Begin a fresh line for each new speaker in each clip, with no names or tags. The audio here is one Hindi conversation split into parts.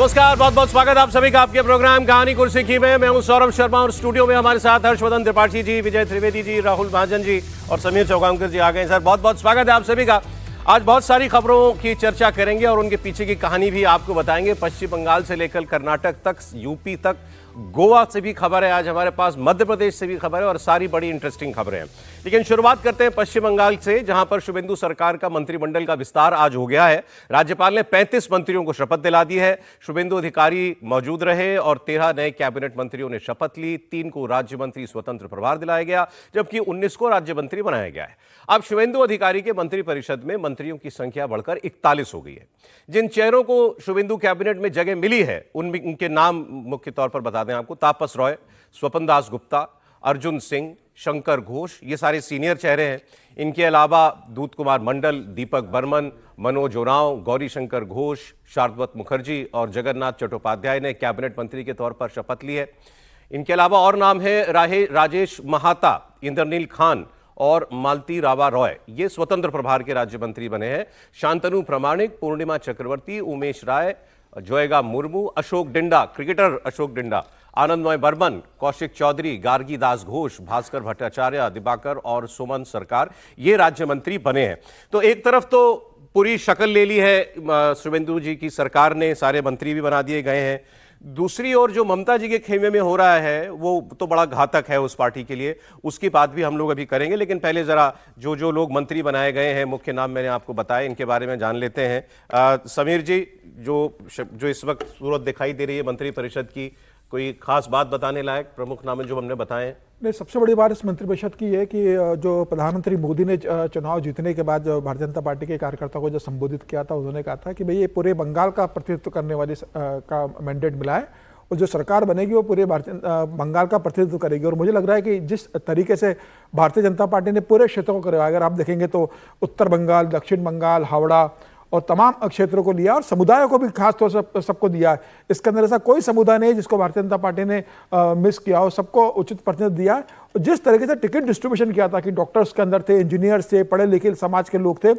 नमस्कार, बहुत बहुत स्वागत आप सभी का आपके प्रोग्राम कहानी कुर्सी की में। मैं हूं सौरभ शर्मा और स्टूडियो में हमारे साथ हर्षवर्धन त्रिपाठी जी, विजय त्रिवेदी जी, राहुल महाजन जी और समीर चौगांवकर जी आ गए। सर बहुत बहुत स्वागत है आप सभी का। आज बहुत सारी खबरों की चर्चा करेंगे और उनके पीछे की कहानी भी आपको बताएंगे। पश्चिम बंगाल से लेकर कर्नाटक तक, यूपी तक, गोवा से भी खबर है आज हमारे पास, मध्य प्रदेश से भी खबर है और सारी बड़ी इंटरेस्टिंग खबरें हैं। लेकिन शुरुआत करते हैं पश्चिम बंगाल से, जहां पर शुभेंदु सरकार का मंत्रिमंडल का विस्तार आज हो गया है। राज्यपाल ने 35 मंत्रियों को शपथ दिला दी है। शुभेंदु अधिकारी मौजूद रहे और 13 नए कैबिनेट मंत्रियों ने शपथ ली। 3 को राज्य मंत्री स्वतंत्र प्रभार दिलाया गया, जबकि 19 को राज्य मंत्री बनाया गया है। अब शुभेंदु अधिकारी के मंत्रिपरिषद में मंत्रियों की संख्या बढ़कर 41 हो गई है। जिन चेहरों को शुभेंदु कैबिनेट में जगह मिली है उनके नाम मुख्य तौर पर बता दें आपको। तापस रॉय, स्वपन दास गुप्ता, अर्जुन सिंह, शंकर घोष, ये सारे सीनियर चेहरे हैं। इनके अलावा दूत कुमार मंडल, दीपक बर्मन, मनोज ओरांव, गौरी शंकर घोष, शारदवत मुखर्जी और जगन्नाथ चट्टोपाध्याय ने कैबिनेट मंत्री के तौर पर शपथ ली है। इनके अलावा और नाम है राजेश महाता, इंद्रनील खान और मालती रावा रॉय, ये स्वतंत्र प्रभार के राज्य मंत्री बने हैं। शांतनु प्रामाणिक, पूर्णिमा चक्रवर्ती, उमेश राय, जोएगा मुर्मू, अशोक डिंडा, क्रिकेटर अशोक डिंडा, आनंदमय बर्मन, कौशिक चौधरी, गार्गी दास घोष, भास्कर भट्टाचार्य, दिवाकर और सुमन सरकार, ये राज्य मंत्री बने हैं। तो एक तरफ तो पूरी शक्ल ले ली है शुभेंदु जी की सरकार ने, सारे मंत्री भी बना दिए गए हैं। दूसरी ओर जो ममता जी के खेमे में हो रहा है वो तो बड़ा घातक है उस पार्टी के लिए, उसकी बात भी हम लोग अभी करेंगे। लेकिन पहले जरा जो लोग मंत्री बनाए गए हैं, मुख्य नाम मैंने आपको बताए, इनके बारे में जान लेते हैं। समीर जी, जो इस वक्त सूरत दिखाई दे रही है मंत्रिपरिषद की, कोई खास बात बताने लायक प्रमुख नाम जो हमने बताए हैं?
नहीं, सबसे बड़ी बात इस मंत्रिपरिषद की है कि जो प्रधानमंत्री मोदी ने चुनाव जीतने के बाद जो भारतीय जनता पार्टी के कार्यकर्ताओं को जो संबोधित किया था, उन्होंने कहा था कि भाई ये पूरे बंगाल का प्रतिनिधित्व करने वाली का मैंडेट मिला है और जो सरकार बनेगी वो पूरे बंगाल का प्रतिनिधित्व करेगी। और मुझे लग रहा है कि जिस तरीके से भारतीय जनता पार्टी ने पूरे क्षेत्रों को करवाया, अगर आप देखेंगे तो उत्तर बंगाल, दक्षिण बंगाल, हावड़ा और तमाम क्षेत्रों को लिया और समुदायों को भी खास तौर से सबको दिया है। इसके अंदर ऐसा कोई समुदाय नहीं जिसको भारतीय जनता पार्टी ने मिस किया हो, सबको उचित प्रतिनिधित्व दिया है। और जिस तरीके से टिकट डिस्ट्रीब्यूशन किया था कि डॉक्टर्स के अंदर थे, इंजीनियर्स थे, पढ़े लिखे समाज के लोग थे,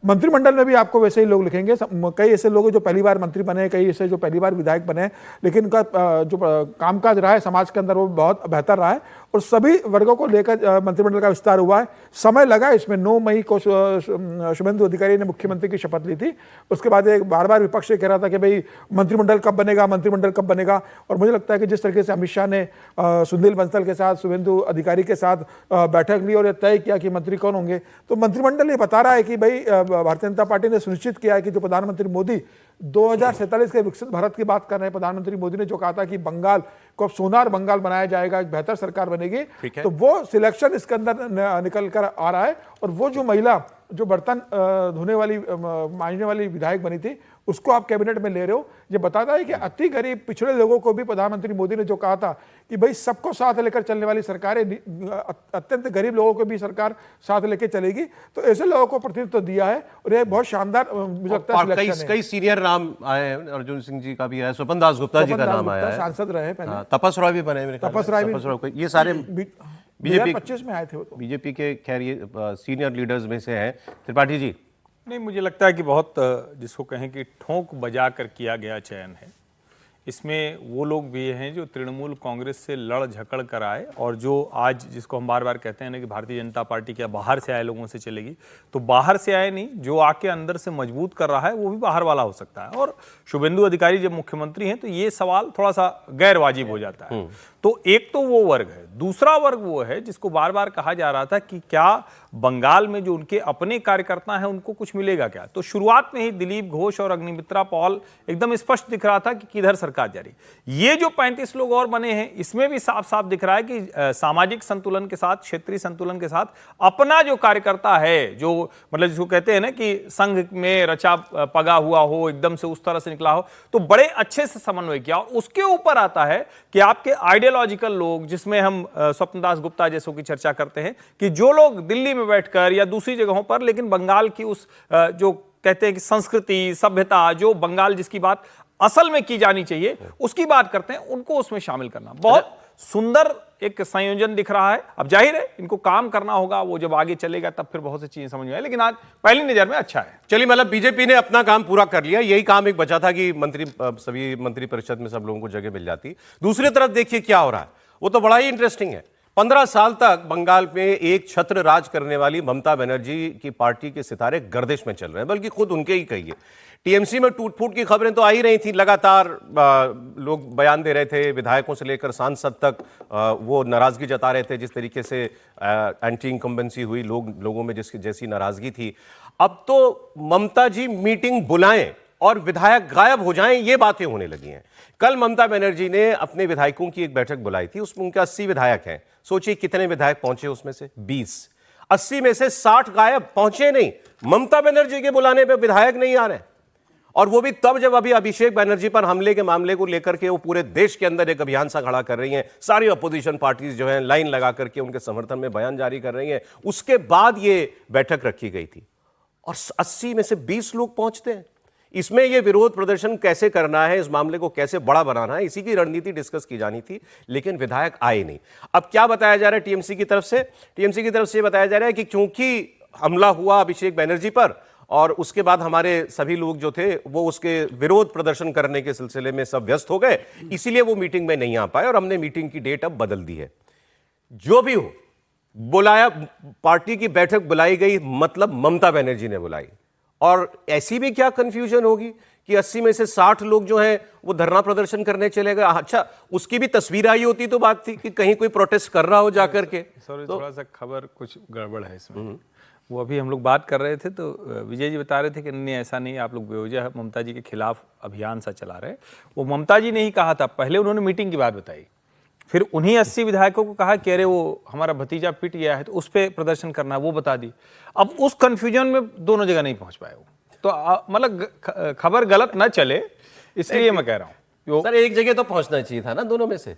मंत्रिमंडल में भी आपको वैसे ही लोग लिखेंगे। कई ऐसे लोग जो पहली बार मंत्री बने, कई ऐसे जो पहली बार विधायक बने, लेकिन उनका जो कामकाज रहा है समाज के अंदर वो बहुत बेहतर रहा है और सभी वर्गों को लेकर मंत्रिमंडल का विस्तार हुआ है। समय लगा इसमें। 9 मई को शुभेंदु अधिकारी ने मुख्यमंत्री की शपथ ली थी। उसके बाद एक बार बार विपक्ष कह रहा था कि भाई मंत्रिमंडल कब बनेगा, मंत्रिमंडल कब बनेगा। और मुझे लगता है कि जिस तरीके से अमित शाह ने सुनील बंसल के साथ, शुभेंदु अधिकारी के साथ बैठक ली और यह तय किया कि मंत्री कौन होंगे, तो मंत्रिमंडल ये बता रहा है कि भाई भारतीय जनता पार्टी ने सुनिश्चित किया है कि जो प्रधानमंत्री मोदी 2047 के विकसित भारत की बात कर रहे हैं, प्रधानमंत्री मोदी ने जो कहा था कि बंगाल को सोनार बंगाल बनाया जाएगा, एक बेहतर सरकार बनेगी, तो वो सिलेक्शन इसके अंदर निकल कर आ रहा है। और वो जो महिला जो बर्तन धोने वाली, मांजने वाली विधायक बनी थी, उसको आप कैबिनेट में ले रहे हो। ये बताता है कि अति गरीब पिछड़े लोगों को भी प्रधानमंत्री मोदी ने जो कहा था कि भाई सबको साथ लेकर चलने वाली सरकार है, अत्यंत गरीब लोगों को भी सरकार साथ लेकर चलेगी, तो ऐसे लोगों को प्रतिनिधित्व दिया है। और ये बहुत शानदार मुझे लगता है।
कई सीनियर नाम आए हैं, अर्जुन सिंह जी का भी है, स्वपन दास गुप्ता जी का नाम आया है,
सांसद रहे पहले,
तपस रॉय भी बने,
तपस रॉय,
ये सारे बीजेपी
2025 में आए थे वो तो।
बीजेपी के खैर ये सीनियर लीडर्स में से हैं। त्रिपाठी जी,
नहीं, मुझे लगता है कि बहुत जिसको कहें कि ठोंक बजा कर किया गया चयन है। इसमें वो लोग भी हैं जो तृणमूल कांग्रेस से लड़ झकड़ कर आए और जो आज जिसको हम बार बार कहते हैं ना कि भारतीय जनता पार्टी क्या बाहर से आए लोगों से चलेगी, तो बाहर से आए नहीं, जो आके अंदर से मजबूत कर रहा है वो भी बाहर वाला हो सकता है। और शुभेंदु अधिकारी जब मुख्यमंत्री हैं तो ये सवाल थोड़ा सा गैर वाजिब हो जाता है। तो एक तो वो वर्ग है, दूसरा वर्ग वो है जिसको बार बार कहा जा रहा था कि क्या बंगाल में जो उनके अपने कार्यकर्ता हैं उनको कुछ मिलेगा क्या। तो शुरुआत में ही दिलीप घोष और अग्निमित्रा पॉल एकदम स्पष्ट दिख रहा था कि किधर सरकार जा रही। ये जो 35 लोग और बने हैं, इसमें भी साफ साफ दिख रहा है कि सामाजिक संतुलन के साथ, क्षेत्रीय संतुलन के साथ अपना जो कार्यकर्ता है, जो मतलब जिसको कहते हैं ना कि संघ में रचा पगा हुआ हो, एकदम से उस तरह से निकला हो, तो बड़े अच्छे से समन्वय किया। उसके ऊपर आता है कि आपके आइडियोलॉजिकल लोग, जिसमें हम स्वपन दास गुप्ता जैसों की चर्चा करते हैं, कि जो लोग दिल्ली में बैठकर या दूसरी जगहों पर, लेकिन बंगाल की उस जो कहते हैं कि संस्कृति, सभ्यता, जो बंगाल जिसकी बात असल में की जानी चाहिए उसकी बात करते हैं, उनको उसमें शामिल करना बहुत सुंदर एक संयोजन दिख रहा है। अब जाहिर है इनको काम करना होगा, वो जब आगे चलेगा तब फिर बहुत सी चीजें समझ में आए, लेकिन आज पहली नजर में अच्छा है।
चलिए, मतलब बीजेपी ने अपना काम पूरा कर लिया। यही काम एक बचा था कि सभी मंत्री परिषद में सब लोगों को जगह मिल जाती। दूसरी तरफ देखिए क्या हो रहा है, वो तो बड़ा ही इंटरेस्टिंग है। 15 साल तक बंगाल में एक छत्र राज करने वाली ममता बनर्जी की पार्टी के सितारे गर्दिश में चल रहे हैं, बल्कि खुद उनके ही कहिए। टीएमसी में टूट फूट की खबरें तो आ ही रही थी, लगातार लोग बयान दे रहे थे, विधायकों से लेकर सांसद तक वो नाराजगी जता रहे थे। जिस तरीके से एंटी इनकम्बेंसी हुई, लोगों में जिसकी जैसी नाराजगी थी, अब तो ममता जी मीटिंग बुलाएं और विधायक गायब हो जाएं, ये बातें होने लगी हैं। कल ममता बनर्जी ने अपने विधायकों की एक बैठक बुलाई थी, उसमें उनके 80 विधायक हैं। सोचिए कितने विधायक पहुंचे उसमें से 20। 80 में से 60 गायब, पहुंचे नहीं। ममता बनर्जी के बुलाने पर विधायक नहीं आ रहे, और वो भी तब जब अभी अभिषेक बनर्जी पर हमले के मामले को लेकर के वो पूरे देश के अंदर एक अभियान सा खड़ा कर रही हैं। सारी अपोजिशन पार्टीज जो हैं लाइन लगा करके उनके समर्थन में बयान जारी कर रही हैं। उसके बाद ये बैठक रखी गई थी और 80 में से 20 लोग पहुंचते हैं। इसमें ये विरोध प्रदर्शन कैसे करना है, इस मामले को कैसे बड़ा बनाना है, इसी की रणनीति डिस्कस की जानी थी, लेकिन विधायक आए नहीं। अब क्या बताया जा रहा है टीएमसी की तरफ से? टीएमसी की तरफ से बताया जा रहा है कि क्योंकि हमला हुआ अभिषेक बनर्जी पर और उसके बाद हमारे सभी लोग जो थे वो उसके विरोध प्रदर्शन करने के सिलसिले में सब व्यस्त हो गए, इसीलिए वो मीटिंग में नहीं आ पाए और हमने मीटिंग की डेट अब बदल दी है। जो भी हो, बुलाया, पार्टी की बैठक बुलाई गई, मतलब ममता बनर्जी ने बुलाई। और ऐसी भी क्या कंफ्यूजन होगी कि 80 में से 60 लोग जो हैं वो धरना प्रदर्शन करने चले गए। अच्छा, उसकी भी तस्वीर आई होती तो बात थी कि कहीं कोई प्रोटेस्ट कर रहा हो जाकर के।
सॉरी, थोड़ा सा खबर कुछ गड़बड़ है इसमें। वो अभी हम लोग बात कर रहे थे तो विजय जी बता रहे थे कि नहीं ऐसा नहीं, आप लोग बेवजह ममता जी के खिलाफ अभियान सा चला रहे। वो ममता जी ने ही कहा था, पहले उन्होंने मीटिंग की बात बताई, फिर उन्हीं 80 विधायकों को कहा कि अरे वो हमारा भतीजा पिट गया है तो उस पर प्रदर्शन करना, वो बता दी। अब उस कंफ्यूजन में दोनों जगह नहीं पहुंच पाए वो, तो मतलब खबर गलत ना चले, इसलिए मैं कह रहा हूँ।
सर, एक जगह तो पहुंचना चाहिए था ना दोनों में से।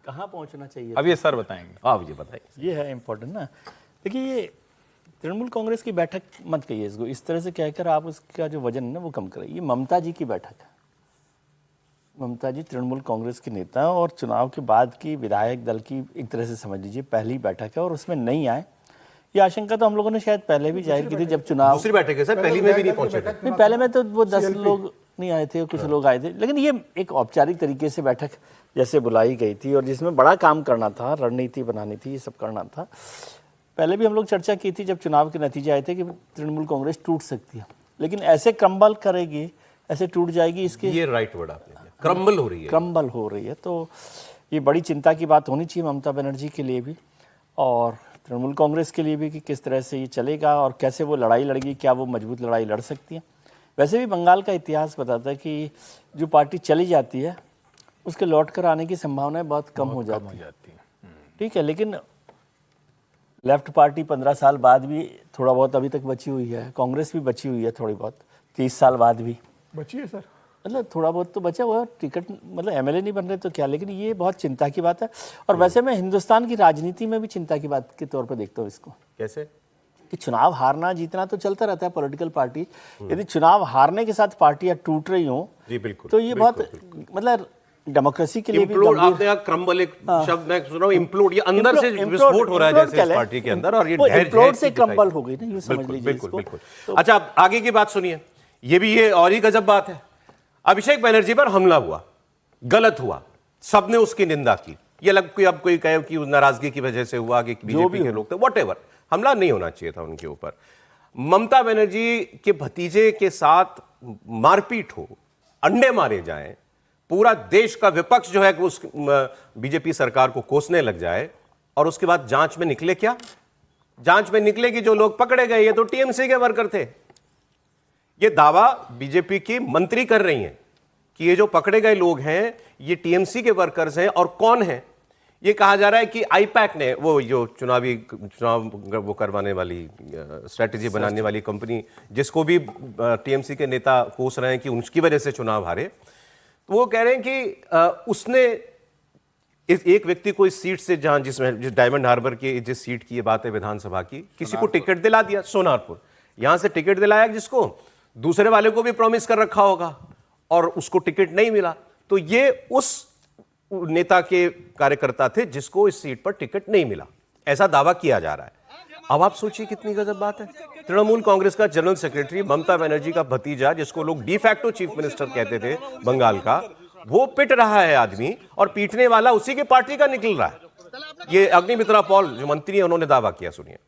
कहाँ पहुंचना चाहिए?
अब ये सर बताएंगे।
आप ये बताइए।
ये है इम्पोर्टेंट ना। देखिए, ये तृणमूल कांग्रेस की बैठक मत कहिए इसको, इस तरह से कहकर आप उसका जो वजन है ना वो कम करें। ये ममता जी की बैठक है। ममता जी तृणमूल कांग्रेस के नेता हैं और चुनाव के बाद की विधायक दल की एक तरह से समझ लीजिए पहली बैठक है और उसमें नहीं आए, ये आशंका तो हम लोगों ने शायद पहले भी जाहिर की थी जब चुनाव।
दूसरी बैठक है सर, पहली में भी नहीं पहुंचे थे।
नहीं, पहले में तो वो 10 लोग नहीं आए थे, कुछ लोग आए थे, लेकिन ये एक औपचारिक तरीके से बैठक जैसे बुलाई गई थी और जिसमें बड़ा काम करना था, रणनीति बनानी थी, ये सब करना था। पहले भी हम लोग चर्चा की थी जब चुनाव के नतीजे आए थे कि तृणमूल कांग्रेस टूट सकती है, लेकिन ऐसे क्रम्बल करेगी, ऐसे टूट जाएगी, इसके
ये राइट वर्ड आपने दिया, क्रम्बल हो रही है।
क्रम्बल हो रही है, तो ये बड़ी चिंता की बात होनी चाहिए ममता बनर्जी के लिए भी और तृणमूल कांग्रेस के लिए भी कि किस तरह से ये चलेगा और कैसे वो लड़ाई लड़ेगी, क्या वो मजबूत लड़ाई लड़ सकती है। वैसे भी बंगाल का इतिहास बताता है कि जो पार्टी चली जाती है उसके लौट कर आने की संभावनाएं बहुत कम हो जाती है। ठीक है, लेकिन लेफ्ट पार्टी 15 साल बाद भी थोड़ा बहुत अभी तक बची हुई है, कांग्रेस भी बची हुई है थोड़ी बहुत, 30 साल बाद भी
बची है सर,
मतलब थोड़ा बहुत तो बचा हुआ है। टिकट मतलब एमएलए नहीं बन रहे तो क्या, लेकिन ये बहुत चिंता की बात है। और वैसे मैं हिंदुस्तान की राजनीति में भी चिंता की बात के तौर पर देखता हूँ इसको।
कैसे?
कि चुनाव हारना जीतना तो चलता रहता है पॉलिटिकल पार्टी, यदि चुनाव हारने के साथ पार्टियां टूट रही हो
जी बिल्कुल,
तो ये बहुत मतलब डेमोक्रेसी के लिए भी
इम्प्लोड, आपने कहा क्रम्बल, एक शब्द मैं सुन रहा हूं, इम्प्लोड, ये अंदर से विस्फोट हो रहा है जैसे इस पार्टी के अंदर, और ये
इम्प्लोड से क्रम्बल हो गई ना, ये समझ लीजिए
बिल्कुल
इसको।
बिल्कुल। अच्छा, अब आगे की बात सुनिए, ये और ही गजब बात है। अभिषेक बनर्जी पर हमला हुआ, गलत हुआ, सबने उसकी निंदा की। ये अब कोई कहे कि नाराजगी की वजह से हुआ कि बीजेपी के लोग थे, व्हाटएवर, हमला नहीं होना चाहिए था उनके ऊपर। ममता बनर्जी के भतीजे के साथ मारपीट हो, अंडे मारे जाएं, पूरा देश का विपक्ष जो है कि उस बीजेपी सरकार को कोसने लग जाए, और उसके बाद जांच में निकले क्या? जांच में निकले कि जो लोग पकड़े गए ये तो टीएमसी के वर्कर थे। ये दावा बीजेपी की मंत्री कर रही हैं कि ये जो पकड़े गए लोग हैं ये टीएमसी के वर्कर्स हैं। और कौन है? ये कहा जा रहा है कि आईपैक ने, वो जो चुनाव वो करवाने वाली स्ट्रेटेजी बनाने वाली कंपनी, जिसको भी टीएमसी के नेता कोस रहे हैं कि उसकी वजह से चुनाव हारे, तो वो कह रहे हैं कि उसने एक व्यक्ति को इस सीट से, जहां जिस डायमंड हार्बर की जिस सीट की ये बात है विधानसभा की, किसी को टिकट दिला दिया, सोनारपुर, यहां से टिकट दिलाया, जिसको दूसरे वाले को भी प्रॉमिस कर रखा होगा और उसको टिकट नहीं मिला। तो ये उस नेता के कार्यकर्ता थे जिसको इस सीट पर टिकट नहीं मिला, ऐसा दावा किया जा रहा है। अब आप सोचिए कितनी गजब बात है। तृणमूल कांग्रेस का जनरल सेक्रेटरी ममता बनर्जी का भतीजा, जिसको लोग डिफैक्टो चीफ मिनिस्टर कहते थे बंगाल का, वो पिट रहा है आदमी, और पीटने वाला उसी की पार्टी का निकल रहा है। ये अग्निमित्रा पॉल जो मंत्री है, उन्होंने दावा किया, सुनिए।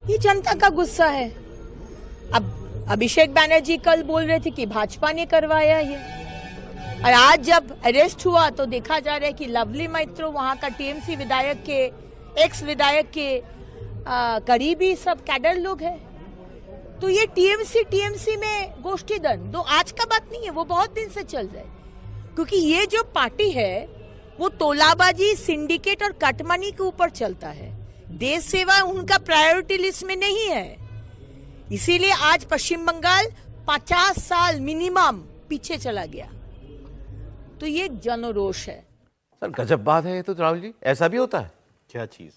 ये जनता का गुस्सा है। अब अभिषेक बैनर्जी कल बोल रहे थे कि भाजपा ने करवाया ये, और आज जब अरेस्ट हुआ तो देखा जा रहा है कि लवली मैत्रो, वहां का टीएमसी विधायक के, एक्स विधायक के करीबी सब कैडर लोग हैं। तो ये टीएमसी में गोष्ठी दंड आज का बात नहीं है, वो बहुत दिन से चल रहा है। क्योंकि ये जो पार्टी है वो तोलाबाजी, सिंडिकेट और कटमनी के ऊपर चलता है। देश सेवा उनका प्रायोरिटी लिस्ट में नहीं है। इसीलिए आज पश्चिम बंगाल 50 साल मिनिमम पीछे चला गया। तो ये जनरोष है।
सर गजब बात है ये तो राहुल जी, ऐसा भी होता है?
क्या चीज?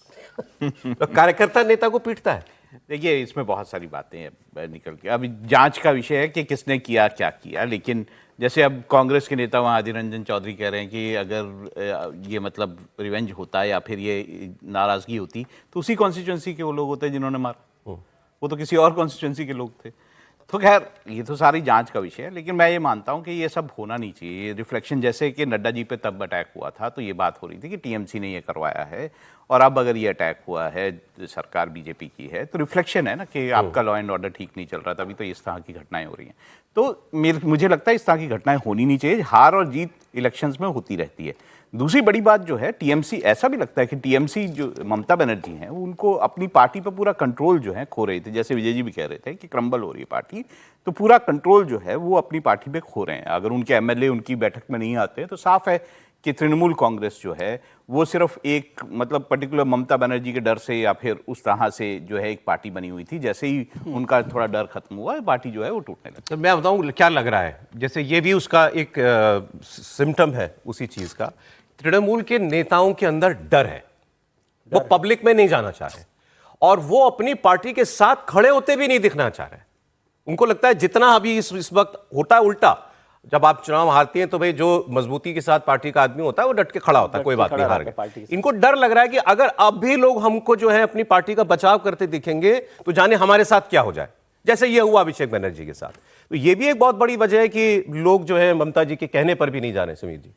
तो कार्यकर्ता नेता को पीटता है?
देखिए, इसमें बहुत सारी बातें निकल के, अभी जांच का विषय है कि किसने किया क्या किया। लेकिन जैसे अब कांग्रेस के नेता वहाँ अधीर रंजन चौधरी कह रहे हैं कि अगर ये मतलब रिवेंज होता या फिर ये नाराजगी होती तो उसी कॉन्स्टिट्यूंसी के वो लोग होते हैं जिन्होंने मारा, वो तो किसी और कॉन्स्टिट्यूंसी के लोग थे। तो खैर ये तो सारी जांच का विषय है, लेकिन मैं ये मानता हूँ कि ये सब होना नहीं चाहिए। ये रिफ्लेक्शन, जैसे कि नड्डा जी पे तब अटैक हुआ था तो ये बात हो रही थी कि टीएमसी ने ये करवाया है, और अब अगर ये अटैक हुआ है, सरकार बीजेपी की है, तो रिफ्लेक्शन है ना कि आपका लॉ एंड ऑर्डर ठीक नहीं चल रहा, तभी तो इस तरह की घटनाएं हो रही हैं। तो मुझे लगता है इस तरह की घटनाएं होनी नहीं चाहिए। हार और जीत इलेक्शंस में होती रहती है। दूसरी बड़ी बात जो है, टीएमसी, ऐसा भी लगता है कि टीएमसी जो ममता बनर्जी हैं, उनको अपनी पार्टी पर पूरा कंट्रोल जो है खो रहे थे। जैसे विजय जी भी कह रहे थे कि क्रम्बल हो रही है पार्टी, तो पूरा कंट्रोल जो है वो अपनी पार्टी पे खो रहे हैं। अगर उनके एमएलए उनकी बैठक में नहीं आते तो साफ है कि तृणमूल कांग्रेस जो है वो सिर्फ एक मतलब पर्टिकुलर ममता बनर्जी के डर से या फिर उस तरह से जो है एक पार्टी बनी हुई थी। जैसे ही उनका थोड़ा डर खत्म हुआ, पार्टी जो है वो टूटने लगी।
तो मैं बताऊं क्या लग रहा है, जैसे ये भी उसका एक सिम्टम है उसी चीज का। तृणमूल के नेताओं के अंदर डर है, वो पब्लिक में नहीं जाना चाह रहे, और वो अपनी पार्टी के साथ खड़े होते भी नहीं दिखना चाह रहे। उनको लगता है जितना अभी इस वक्त होता है उल्टा, जब आप चुनाव हारती हैं तो भाई जो मजबूती के साथ पार्टी का आदमी होता है वो डट के खड़ा होता है, कोई बात नहीं, हार गए। इनको डर लग रहा है कि अगर अब भी लोग हमको जो है अपनी पार्टी का बचाव करते दिखेंगे तो जाने हमारे साथ क्या हो जाए, जैसे ये हुआ अभिषेक बनर्जी के साथ। तो ये भी एक बहुत बड़ी वजह है कि लोग जो है ममता जी के कहने पर भी नहीं जा रहे। समीर जी,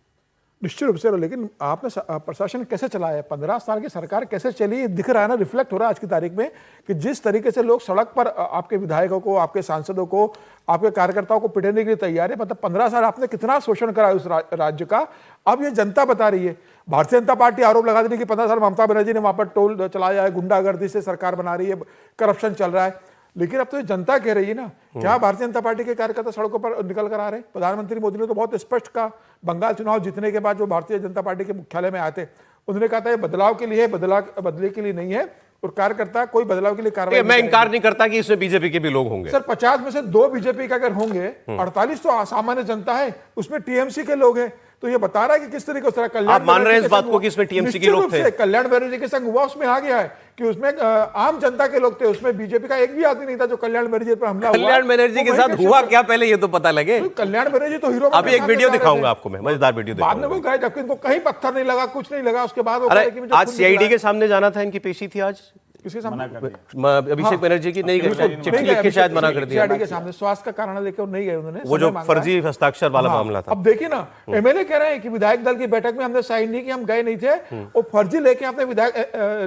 निश्चित रूप से, लेकिन आपने प्रशासन कैसे चलाया है, 15 साल की सरकार कैसे चली, दिख रहा है ना, रिफ्लेक्ट हो रहा है आज की तारीख में कि जिस तरीके से लोग सड़क पर आपके विधायकों को, आपके सांसदों को, आपके कार्यकर्ताओं को पिटने के लिए तैयार है। मतलब 15 साल आपने कितना शोषण करा उस राज्य का, अब ये जनता बता रही है। भारतीय जनता पार्टी आरोप लगा रही है कि 15 साल ममता बनर्जी ने वहां पर टोल चलाया है, गुंडागर्दी से सरकार बना रही है, करप्शन चल रहा है। लेकिन अब तो ये जनता कह रही है ना, क्या भारतीय जनता पार्टी के कार्यकर्ता सड़कों पर निकल कर आ रहे हैं? प्रधानमंत्री मोदी ने तो बहुत स्पष्ट कहा, बंगाल चुनाव जीतने के बाद जो भारतीय जनता पार्टी के मुख्यालय में आए थे, उन्होंने कहा था ये बदलाव के लिए, बदले के लिए नहीं है, और कार्यकर्ता कोई बदलाव के लिए कार्रवाई।
मैं इंकार नहीं करता कि इसमें बीजेपी के भी लोग होंगे
सर। 50 में से 2 बीजेपी का अगर होंगे, 48 तो सामान्य जनता है, उसमें टीएमसी के लोग हैं। तो ये बता रहा है कि किस तरीके से कल्याण,
आप मान रहे हैं इस बात को कि इसमें टीएमसी के लोग थे?
कल्याण बनर्जी के संग हुआ, उसमें आ गया है कि उसमें आम जनता के लोग थे, उसमें बीजेपी का एक भी आदमी नहीं था जो कल्याण बनर्जी पर हमला हुआ।
कल्याण बनर्जी के साथ हुआ क्या पहले ये तो पता लगे।
कल्याण बनर्जी तो हीरो।
अभी एक वीडियो दिखाऊंगा आपको, मैं मजेदार वीडियो
बाद में वो गए, जबकि इनको कहीं पत्थर नहीं लगा, कुछ नहीं लगा। उसके बाद
आज सीआईडी के सामने जाना था, इनकी पेशी थी आज।
किसके सामने?
अभिषेक बनर्जी की नहीं गए, चिट्ठी लिख के शायद मना कर दिया।
सीआईडी के सामने स्वास्थ्य का कारण लेकर नहीं गए उन्होंने,
वो जो फर्जी हस्ताक्षर वाला मामला था।
अब देखिए ना, एमएलए कह रहे हैं कि विधायक दल की बैठक में हमने साइन नहीं की, हम गए नहीं थे, और फर्जी लेके आपने विधायक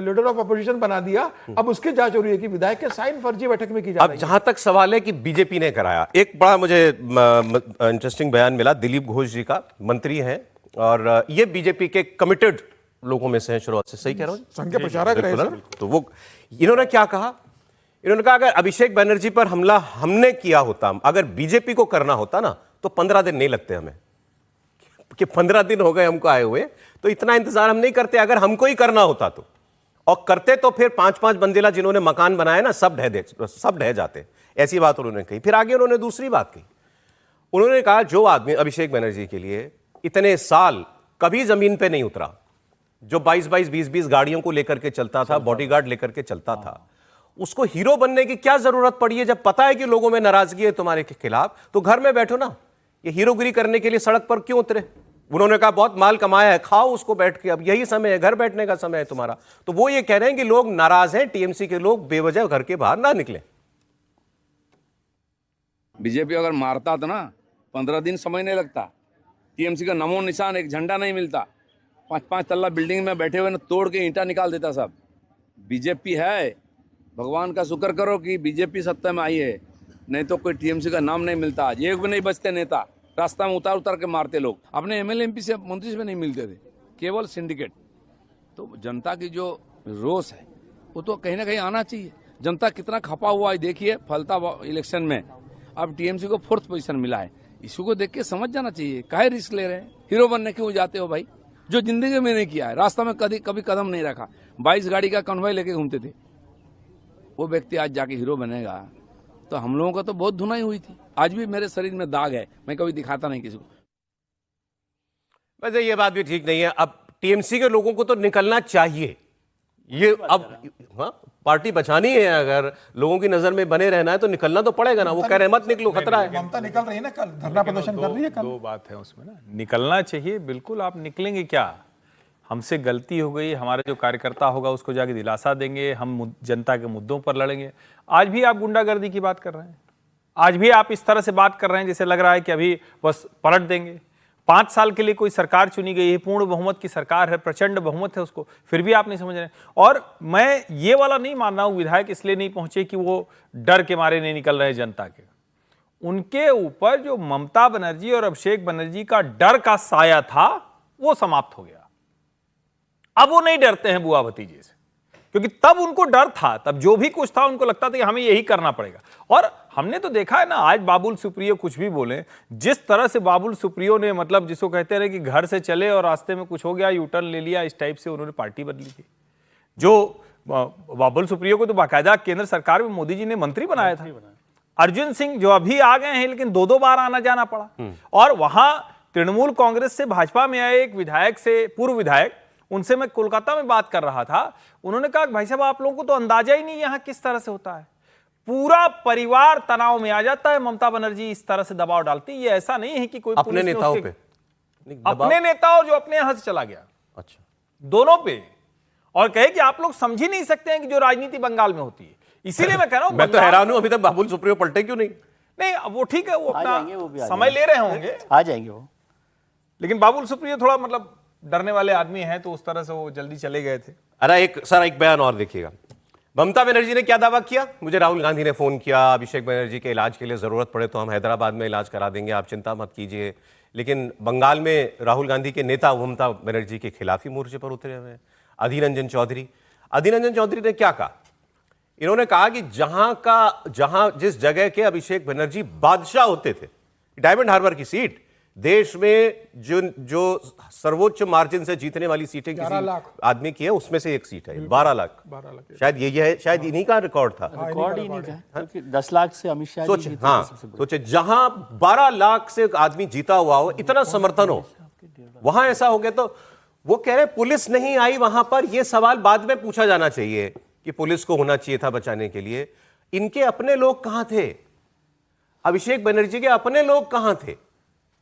लीडर ऑफ अपोजिशन बना दिया। अब उसकी जांच हो रही है कि विधायक के साइन फर्जी बैठक में की जा रही है।
अब जहां तक सवाल है कि बीजेपी ने कराया, एक बड़ा मुझे इंटरेस्टिंग बयान मिला दिलीप घोष जी का, मंत्री हैं और ये बीजेपी के कमिटेड लोगों में से हैं शुरुआत से। सही कह रहा हूं?
संघ के प्रचारक रहे सर।
तो वो इन्होंने क्या कहा, इन्होंने कहा अगर अभिषेक बनर्जी पर हमला हमने किया होता, अगर बीजेपी को करना होता ना, तो 15 दिन नहीं लगते हमें, कि 15 दिन हो गए हमको आए हुए, तो इतना इंतजार हम नहीं करते। अगर हमको ही करना होता तो, और करते तो फिर 5-5 मंजिला जिन्होंने मकान बनाए ना, सब ढह जाते। ऐसी बात उन्होंने कही। फिर आगे उन्होंने दूसरी बात कही, उन्होंने कहा जो आदमी अभिषेक बनर्जी के लिए इतने साल कभी जमीन पे नहीं उतरा, जो 22-22, 20-20 गाड़ियों को लेकर के चलता था, बॉडीगार्ड लेकर के चलता था, उसको हीरो बनने की क्या जरूरत पड़ी है? जब पता है कि लोगों में नाराजगी है तुम्हारे के खिलाफ, तो घर में बैठो ना, ये हीरोगिरी करने के लिए सड़क पर क्यों उतरे? उन्होंने कहा बहुत माल कमाया है, खाओ उसको बैठ के, अब यही समय है, घर बैठने का समय है तुम्हारा। तो वो ये कह रहे हैं कि लोग नाराज हैं, टीएमसी के लोग बेवजह घर के बाहर ना निकले।
बीजेपी अगर मारता तो ना 15 दिन समय नहीं लगता। टीएमसी का नमो निशान, एक झंडा नहीं मिलता। 5-5 तल्ला बिल्डिंग में बैठे हुए ना तोड़ के ईंटा निकाल देता सब। बीजेपी है, भगवान का शुक्र करो कि बीजेपी सत्ता में आई है, नहीं तो कोई टीएमसी का नाम नहीं मिलता। आज एक भी नहीं बचते नेता, रास्ता में उतार उतार के मारते लोग। अपने एमएलए एमपी से मंत्री से नहीं मिलते थे, केवल सिंडिकेट। तो जनता की जो रोष है वो तो कहीं ना कहीं आना चाहिए। जनता कितना खपा हुआ है देखिए, फलता इलेक्शन में अब टीएमसी को 4th पोजीशन मिला है। इसी को देख के समझ जाना चाहिए, काहे रिस्क ले रहे हैं, हीरो बनने क्यों जाते हो भाई, जो जिंदगी में नहीं किया है। रास्ता में कभी कदम नहीं रखा, 22 गाड़ी का कन्वॉय लेके घूमते थे, वो व्यक्ति आज जाके हीरो बनेगा। तो हम लोगों का तो बहुत धुनाई हुई थी। आज भी मेरे शरीर में दाग है, मैं कभी दिखाता नहीं किसी को।
वैसे ये बात भी ठीक नहीं है। अब टीएमसी के लोगों को तो निकलना चाहिए, ये अब हाँ पार्टी बचानी है, अगर लोगों की नजर में बने रहना है तो निकलना तो पड़ेगा ना। वो कह रहे मत निकलो, खतरा है।
ममता निकल रही है ना, कल धरना प्रदर्शन कर रही है। कल
दो बात है उसमें ना, निकलना चाहिए बिल्कुल। आप निकलेंगे क्या, हमसे गलती हो गई, हमारे जो कार्यकर्ता होगा उसको जाके दिलासा देंगे, हम जनता के मुद्दों पर लड़ेंगे। आज भी आप गुंडागर्दी की बात कर रहे हैं, आज भी आप इस तरह से बात कर रहे हैं जैसे लग रहा है कि अभी बस पलट देंगे। 5 साल के लिए कोई सरकार चुनी गई है, पूर्ण बहुमत की सरकार है, प्रचंड बहुमत है उसको, फिर भी आप नहीं समझ रहे। और मैं ये वाला नहीं मान रहा हूं विधायक इसलिए नहीं पहुंचे कि वो डर के मारे नहीं निकल रहे जनता के। उनके ऊपर जो ममता बनर्जी और अभिषेक बनर्जी का डर का साया था वो समाप्त हो गया। अब वो नहीं डरते हैं बुआ भतीजे से, क्योंकि तब उनको डर था, तब जो भी कुछ था उनको लगता था कि हमें यही करना पड़ेगा। और हमने तो देखा है ना, आज बाबुल सुप्रियो कुछ भी बोले, जिस तरह से बाबुल सुप्रियो ने मतलब जिसको कहते रहे कि घर से चले और रास्ते में कुछ हो गया, यू टर्न ले लिया, इस टाइप से उन्होंने पार्टी बदली थी। जो बाबुल सुप्रियो को तो बाकायदा केंद्र सरकार में मोदी जी ने मंत्री बनाया था। अर्जुन सिंह जो अभी आ गए हैं लेकिन 2-2 बार आना जाना पड़ा। और वहां तृणमूल कांग्रेस से भाजपा में आए एक विधायक से, पूर्व विधायक, उनसे मैं कोलकाता में बात कर रहा था, उन्होंने कहा भाई साहब आप लोगों को तो अंदाजा ही नहीं यहां किस तरह से होता है, पूरा परिवार तनाव में आ जाता है, ममता बनर्जी इस तरह से दबाव डालती है। ये ऐसा नहीं है कि कोई
अपने नेताओं पे,
अपने नेता और जो अपने यहां से चला गया, अच्छा दोनों पे, और कहे कि आप लोग समझ ही नहीं सकते हैं कि जो राजनीति बंगाल में होती है। इसीलिए मैं कह रहा हूं,
मैं तो हैरान हूं अभी तक बाबुल सुप्रियो पलटे क्यों नहीं।
नहीं वो ठीक है, वो
वो
अपना समय ले रहे होंगे,
आ जाएंगे वो।
लेकिन बाबुल सुप्रियो थोड़ा मतलब डरने वाले आदमी हैं, तो उस तरह से वो जल्दी चले गए थे।
अरे एक बयान और देखिएगा। ममता बनर्जी ने क्या दावा किया, मुझे राहुल गांधी ने फोन किया, अभिषेक बनर्जी के इलाज के लिए जरूरत पड़े तो हम हैदराबाद में इलाज करा देंगे, आप चिंता मत कीजिए। लेकिन बंगाल में राहुल गांधी के नेता ममता बनर्जी के खिलाफ ही मोर्चे पर उतरे हुए हैं। अधीर रंजन चौधरी ने क्या कहा, इन्होंने कहा कि जहां जिस जगह के अभिषेक बनर्जी बादशाह होते थे, डायमंड हार्बर की सीट, देश में जो सर्वोच्च मार्जिन से जीतने वाली सीटें किसी आदमी की है, उसमें से एक सीट है 12 लाख। शायद यही है, शायद इन्हीं का रिकॉर्ड था।
रिकॉर्ड ही नहीं था, क्योंकि 10 लाख से अमित शाह
सोचे जहां 12 लाख से आदमी जीता हुआ हो, इतना समर्थन हो, वहां ऐसा हो गया। तो वो कह रहे पुलिस नहीं आई वहां पर। यह सवाल बाद में पूछा जाना चाहिए कि पुलिस को होना चाहिए था बचाने के लिए। इनके अपने लोग कहां थे, अभिषेक बनर्जी के अपने लोग कहां थे?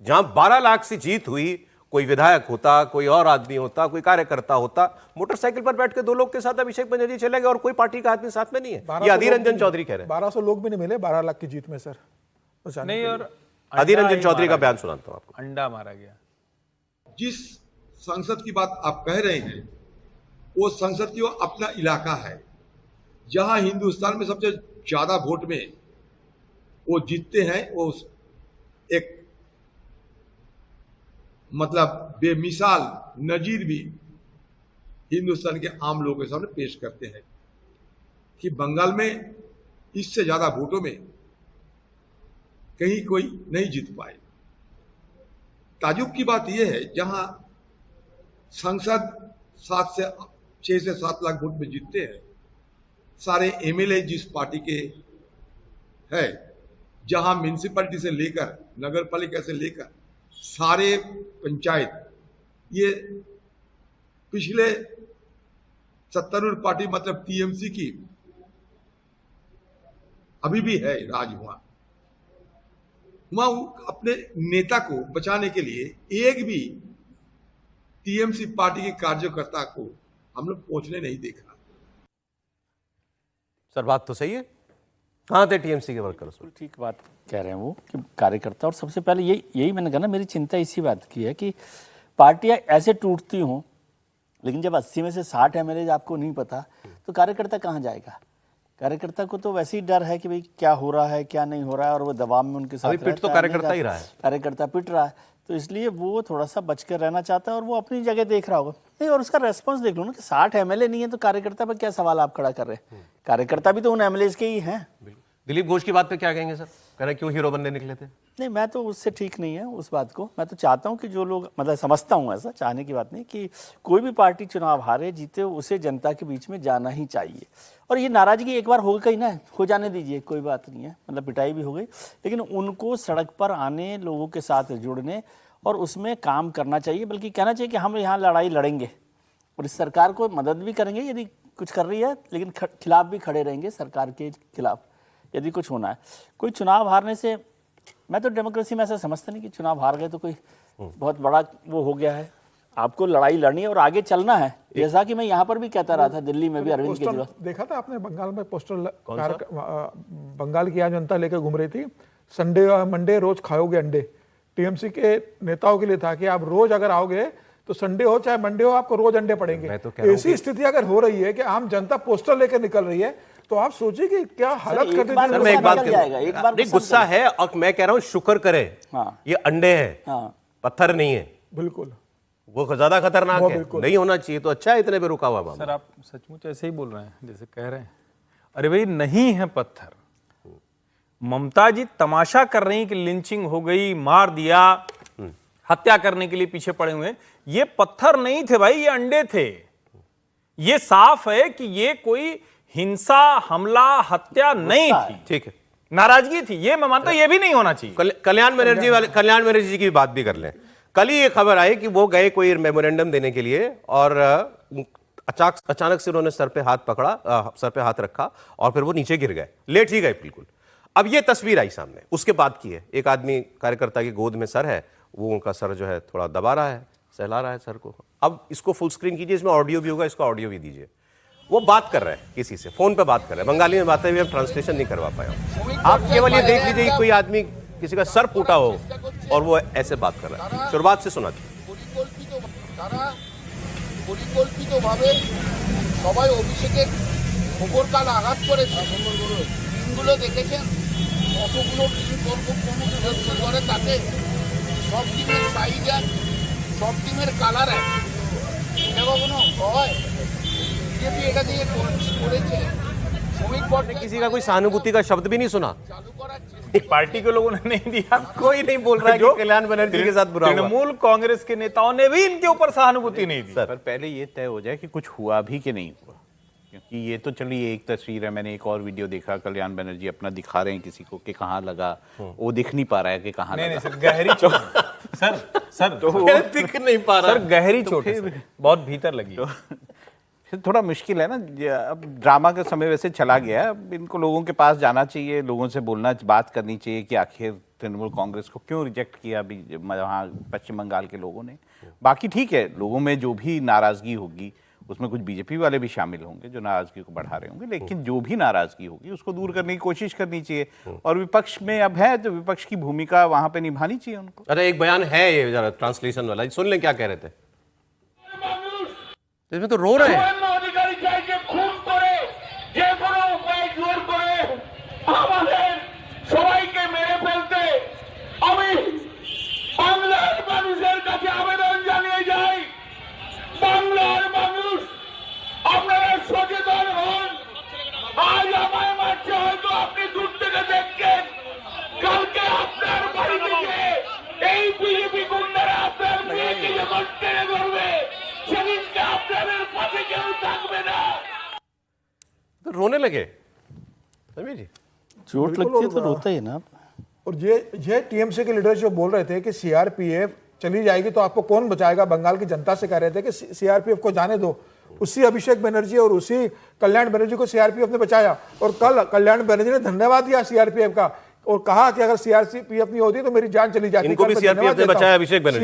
जहां 12 लाख से जीत हुई, कोई विधायक होता, कोई और आदमी होता, कोई कार्यकर्ता होता, मोटरसाइकिल पर बैठ के 2 लोग के साथ अभिषेक बनर्जी चले गए और कोई पार्टी का आदमी साथ में नहीं है। ये अधीर रंजन चौधरी कह रहे हैं।
1200 लोग भी नहीं मिले 12 लाख की जीत में सर।
नहीं, और
अधीर रंजन चौधरी का बयान सुनाता हूं आपको।
अंडा मारा गया।
जिस संसद की बात आप कह रहे हैं, वो संसद की वो अपना इलाका है, जहां हिंदुस्तान में सबसे ज्यादा वोट में वो जीतते हैं। वो एक मतलब बेमिसाल नजीर भी हिंदुस्तान के आम लोगों के सामने पेश करते हैं कि बंगाल में इससे ज्यादा वोटों में कहीं कोई नहीं जीत पाए। ताजुब की बात यह है, जहां संसद 6 से 7 लाख वोट में जीतते हैं, सारे एमएलए जिस पार्टी के है, जहां म्यूनिसिपैलिटी से लेकर नगर पालिका से लेकर सारे पंचायत, ये पिछले सत्तारूढ़ पार्टी मतलब टीएमसी की अभी भी है राज। वहां अपने नेता को बचाने के लिए एक भी टीएमसी पार्टी के कार्यकर्ता को हम लोग पहुंचने नहीं देखा।
सर बात तो सही है, कहाँ थे टीएमसी के वर्कर्स?
ठीक बात कह रहे हैं वो कि कार्यकर्ता, और सबसे पहले यही मैंने कहा ना, मेरी चिंता इसी बात की है कि पार्टियां ऐसे टूटती हों, लेकिन जब 80 में से 60 एमएलए आपको नहीं पता तो कार्यकर्ता कहाँ जाएगा? कार्यकर्ता को तो वैसे ही डर है कि भाई क्या हो रहा है क्या नहीं हो रहा है, और वो दबाव में उनके साथ
अभी पिट तो कार्यकर्ता ही रहा है,
कार्यकर्ता पिट रहा है, तो इसलिए वो थोड़ा सा बचकर रहना चाहता है और वो अपनी जगह देख रहा होगा। नहीं, और उसका रेस्पॉन्स देख लो ना कि 60 एमएलए नहीं है तो कार्यकर्ता पर क्या सवाल आप खड़ा कर रहे हैं? कार्यकर्ता भी तो उन एमएलए के ही हैं।
दिलीप घोष की बात पे क्या कहेंगे सर? कह रहे क्यों हीरो बनने निकले थे?
नहीं, मैं तो उससे ठीक नहीं है उस बात को। मैं तो चाहता हूं कि जो लोग, मतलब समझता हूं, ऐसा चाहने की बात नहीं, कि कोई भी पार्टी चुनाव हारे जीते उसे जनता के बीच में जाना ही चाहिए। और ये नाराजगी एक बार हो गई ना, हो जाने दीजिए, कोई बात नहीं है, मतलब पिटाई भी हो गई, लेकिन उनको सड़क पर आने, लोगों के साथ जुड़ने और उसमें काम करना चाहिए। बल्कि कहना चाहिए कि हम यहाँ लड़ाई लड़ेंगे और इस सरकार को मदद भी करेंगे यदि कुछ कर रही है, लेकिन खिलाफ भी खड़े रहेंगे सरकार के खिलाफ यदि कुछ होना है। कोई चुनाव हारने से, मैं तो डेमोक्रेसी में ऐसा समझता नहीं कि चुनाव हार गए तो कोई बहुत बड़ा वो हो गया है। आपको लड़ाई लड़नी है और आगे चलना है, जैसा कि मैं यहाँ पर भी कहता रहा था, दिल्ली में भी अरविंद केजरीवाल।
देखा था आपने बंगाल में पोस्टर बंगाल की आम जनता लेकर घूम रही थी, संडे मंडे रोज खाओगे अंडे। टीएमसी के नेताओं के लिए था कि आप रोज अगर आओगे तो संडे हो चाहे मंडे हो, आपको रोज अंडे पड़ेंगे। ऐसी स्थिति अगर हो रही है कि आम जनता पोस्टर लेकर निकल रही है, तो आप सोचिए कि क्या हालत कर देती है।
सर मैं एक बात नहीं, गुस्सा है और मैं कह रहा हूँ शुक्र करें,
हाँ।
ये अंडे हैं, पत्थर नहीं है।
बिल्कुल,
वो ज्यादा खतरनाक है, नहीं होना चाहिए। तो अच्छा है इतने पे रुका हुआ मामला।
सर आप सचमुच ऐसे ही बोल रहे हैं जैसे कह रहे हैं? अरे भाई नहीं है पत्थर। ममता जी तमाशा कर रही कि लिंचिंग हो गई, मार दिया, हत्या करने के लिए पीछे पड़े हुए हैं। ये पत्थर नहीं थे भाई, ये अंडे थे। ये साफ है कि ये कोई हिंसा, हमला, हत्या नहीं थी।
ठीक है,
नाराजगी थी, ये मैं मानता हूँ, ये भी नहीं होना चाहिए।
कल्याण बनर्जी जी की बात भी कर लें। कल ही ये खबर आई कि वो गए कोई मेमोरेंडम देने के लिए और अचानक से उन्होंने सर पे हाथ पकड़ा, सर पे हाथ रखा और फिर वो नीचे गिर गए, लेट ही गए बिल्कुल। अब ये तस्वीर आई सामने, उसके बाद की है। एक आदमी कार्यकर्ता की गोद में सर है, वो उनका सर जो है थोड़ा दबा रहा है, सहला रहा है सर को। अब इसको फुल स्क्रीन कीजिए, इसमें ऑडियो भी होगा, इसका ऑडियो भी दीजिए। वो बात कर रहे हैं किसी से, फोन पे बात कर रहे हैं, बंगाली में बातें हुई, हम ट्रांसलेशन नहीं करवा पाए। आप केवल ये देख लीजिए कि कोई आदमी किसी का सर फूटा हो और वो ऐसे बात कर रहा है। शुरुआत से सुना
পরিকল্পিতভাবে সবাই অভিষেকের খবর কাল আঘাত করেছে। টিমগুলো দেখেছেন কতগুলো টিম করে, তাতে সব টিমের সাইজ এক, সব টিমের কালার এক। এটা কখনো হয়? বিজেপি এটা দিয়ে করেছে। শ্রমিক বর্ডে
किसी का कोई सहानुभूति का शब्द भी नहीं सुना,
চালু করার
पार्टी के लोगों ने नहीं दिया।
कोई नहीं बोल रहा है कि कल्याण बनर्जी के साथ बुरा हुआ।
तृणमूल कांग्रेस के नेताओं ने भी इनके ऊपर सहानुभूति नहीं दी।
पर पहले ये तय हो जाए कि कुछ हुआ भी कि नहीं हुआ, क्योंकि ये तो चलिए एक तस्वीर है। मैंने एक और वीडियो देखा, कल्याण बनर्जी अपना दिखा रहे हैं किसी को कि कहाँ लगा, वो दिख नहीं पा रहा है कि कहाँ लगा।
नहीं सर, गहरी चोट सर तो
दिख नहीं पा रहा,
सर गहरी चोट है, बहुत भीतर लगी।
थोड़ा मुश्किल है ना। अब ड्रामा का समय वैसे चला गया है, अब इनको लोगों के पास जाना चाहिए, लोगों से बोलना, बात करनी चाहिए कि आखिर तृणमूल कांग्रेस को क्यों रिजेक्ट किया अभी वहाँ पश्चिम बंगाल के लोगों ने। बाकी ठीक है, लोगों में जो भी नाराजगी होगी उसमें कुछ बीजेपी वाले भी शामिल होंगे जो नाराजगी को बढ़ा रहे होंगे, लेकिन जो भी नाराजगी होगी उसको दूर करने की कोशिश करनी चाहिए। और विपक्ष में अब है तो विपक्ष की भूमिका वहां पे निभानी चाहिए उनको।
अच्छा एक बयान है ये जरा ट्रांसलेशन वाला, सुन लें क्या कह रहे थे। इसमें तो रो रहे हैं।
সবাইকে মেরে ফেলতে আমি বাংলার মানুষের কাছে আবেদন জানিয়ে যাই, বাংলার মানুষ আপনারা সচেতন হন। আজ আমায় মারছে, হয়তো আপনি দূর থেকে দেখছেন, কালকে আপনার বাড়ি থেকে এই বিজেপি গুন্ডারা আপনার মেয়েকে যখন টেনে ধরবে, সেদিনকে আপনাদের পাশে কেউ থাকবে না।
तो रोने लगे समीर जी।
चोट लगती है तो रोता ही ना।
और ये टीएमसी के लीडर जो बोल रहे थे कि सीआरपीएफ चली जाएगी तो आपको कौन बचाएगा, बंगाल की जनता से कह रहे थे कि सीआरपीएफ को जाने दो। उसी अभिषेक बनर्जी और उसी कल्याण बनर्जी को सीआरपीएफ ने बचाया और कल कल्याण बनर्जी ने धन्यवाद दिया सीआरपीएफ का और कहा कि अगर सीआरपीएफ नहीं होती तो मेरी जान चली जाती।
इनको भी
कल मैं
सीआरपीएफ
धन्यवाद
ने
देता
बचाया,
हूं।
अभिषेक बनर्जी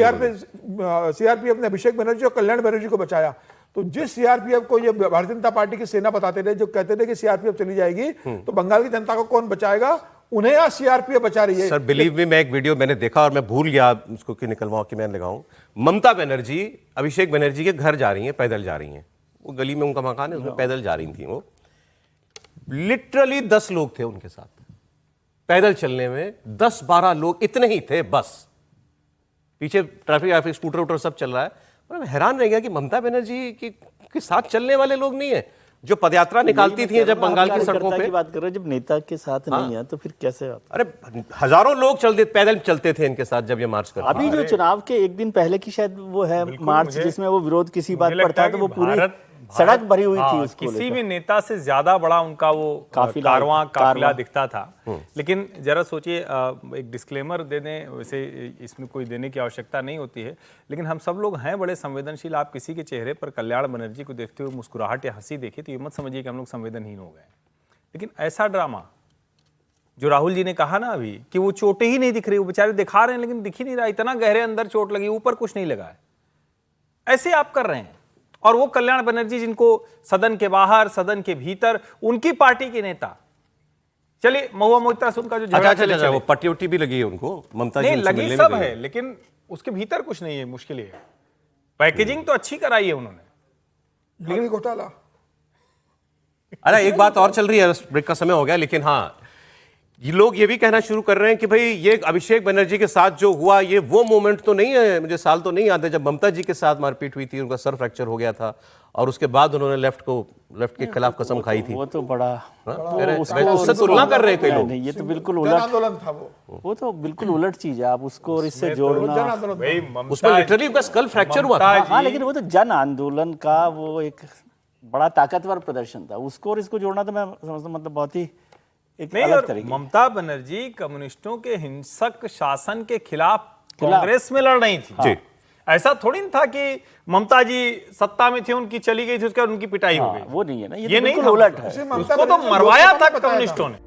सीआरपीएफ ने अभिषेक बनर्जी और कल्याण बनर्जी को बचाया। तो जिस सीआरपीएफ को ये भारतीय जनता पार्टी की सेना बताते थे, जो कहते थे कि सीआरपीएफ चली जाएगी, तो बंगाल की जनता को कौन बचाएगा? उन्हें आज सीआरपीएफ बचा रही है।
सर बिलीव मी, मैं एक वीडियो मैंने देखा और मैं भूल गया उसको कि निकलवाऊं कि मैं लगाऊं। ममता बनर्जी अभिषेक बनर्जी के घर जा रही हैं, पैदल जा रही हैं। वो गली में उनका मकान है, उसमें पैदल जा रही थी। वो लिटरली 10 लोग थे उनके साथ पैदल चलने में, 10-12 लोग इतने ही थे बस। पीछे ट्रैफिक स्कूटर वूटर सब चल रहा है। मैं हैरान रह गया कि ममता बनर्जी के साथ चलने वाले लोग नहीं है जो पदयात्रा निकालती थी जब बंगाल की सड़कों पे।
बात कर रहे हैं, जब नेता के साथ नहीं है तो फिर कैसे बात?
अरे हजारों लोग पैदल चलते थे इनके साथ जब ये मार्च करते।
अभी जो चुनाव के एक दिन पहले की शायद वो है मार्च, जिसमें वो विरोध किसी बात पर था, तो वो पूरी सड़क भरी हुई थी उसको
किसी
लेकर।
भी नेता से ज्यादा बड़ा उनका वो काफिला दिखता था। लेकिन जरा सोचिए, एक डिस्क्लेमर दे दें, वैसे इसमें कोई देने की आवश्यकता नहीं होती है, लेकिन हम सब लोग हैं बड़े संवेदनशील। आप किसी के चेहरे पर कल्याण बनर्जी को देखते हुए मुस्कुराहट या हंसी देखिए तो ये मत समझिए कि हम लोग संवेदनहीन हो गए। लेकिन ऐसा ड्रामा जो राहुल जी ने कहा ना अभी कि वो चोटें ही नहीं दिख रही, वो बेचारे दिखा रहे हैं लेकिन दिख ही नहीं रहा, इतना गहरे अंदर चोट लगी, ऊपर कुछ नहीं लगा है, ऐसे आप कर रहे हैं। और वो कल्याण बनर्जी जिनको सदन के बाहर सदन के भीतर उनकी पार्टी के नेता, चलिए महुआ मोहित्रा से उनका जो झगड़ा चले,
वो पट्टी उट्टी भी लगी है उनको, ममता
नहीं
जी
लगी सब है, लेकिन उसके भीतर कुछ नहीं है, मुश्किल है। पैकेजिंग तो अच्छी कराई है उन्होंने,
लेकिन घोटाला।
अरे एक बात और चल रही है, ब्रेक का समय हो गया, लेकिन हाँ ये लोग ये भी कहना शुरू कर रहे हैं कि भाई ये अभिषेक बनर्जी के साथ जो हुआ ये वो मोमेंट तो नहीं है, मुझे साल तो नहीं याद है जब ममता जी के साथ मारपीट हुई थी, उनका सर फ्रैक्चर हो गया था और उसके बाद उन्होंने लेफ्ट के खिलाफ कसम खाई थी।
वो तो बड़ा
उससे तुलना कर रहे हैं कई लोग।
नहीं, ये तो बिल्कुल उलट
आंदोलन था
वो तो बिल्कुल उलट चीज है। आप उसको और इससे जोड़ना,
उसमें लिटरली उनका स्कल फ्रैक्चर हुआ था।
हाँ, लेकिन वो तो जन आंदोलन का वो एक बड़ा ताकतवर प्रदर्शन था, उसको और इसको जोड़ना तो मैं समझता हूँ मतलब बहुत ही एक अलग तरीके।
ममता बनर्जी कम्युनिस्टों के हिंसक शासन के खिलाफ कांग्रेस में लड़ रही थी।
जी।
ऐसा थोड़ी था कि ममता जी सत्ता में थी, उनकी चली गई थी, उसके बाद उनकी पिटाई हो गई।
वो नहीं है ना,
ये नहीं
बिल्कुल उलट है।
उसको तो मरवाया था कम्युनिस्टों ने।